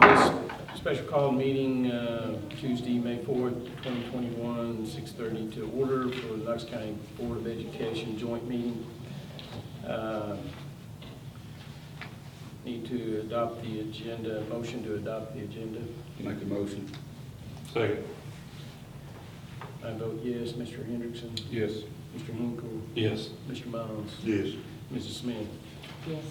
this special call meeting, Tuesday, May 4th, 2021, 6:30 to order for the Knox County Board of Education joint meeting. Need to adopt the agenda, motion to adopt the agenda. Make a motion. Second. I vote yes. Mr. Hendrickson? Yes. Mr. Hinkle? Yes. Mr. Miles? Yes. Mrs. Smith? Yes.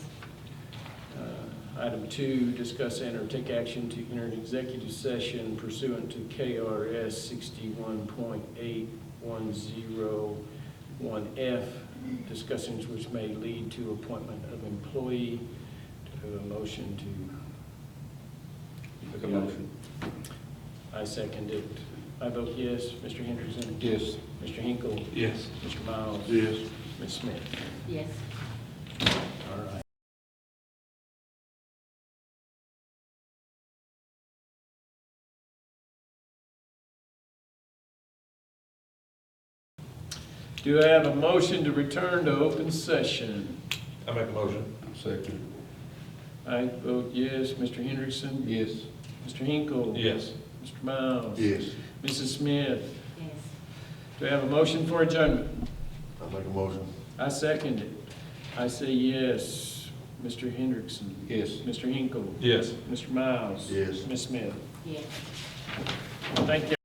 Item 2, discuss and/or take action to enter an executive session pursuant to KRS 61.8101F, discussions which may lead to appointment of employee. To a motion to. Make a motion. I second it. I vote yes. Mr. Henderson? Yes. Mr. Hinkle? Yes. Mr. Miles? Yes. Ms. Smith? Yes. All right. Do I have a motion to return to open session? I make a motion. Second. I vote yes. Mr. Hendrickson? Yes. Mr. Hinkle? Yes. Mr. Miles? Yes. Mrs. Smith? Yes. Do I have a motion for adjournment? I make a motion. I second it. I say yes. Mr. Hendrickson? Yes. Mr. Hinkle? Yes. Mr. Miles? Yes. Ms. Smith? Yes. Thank you.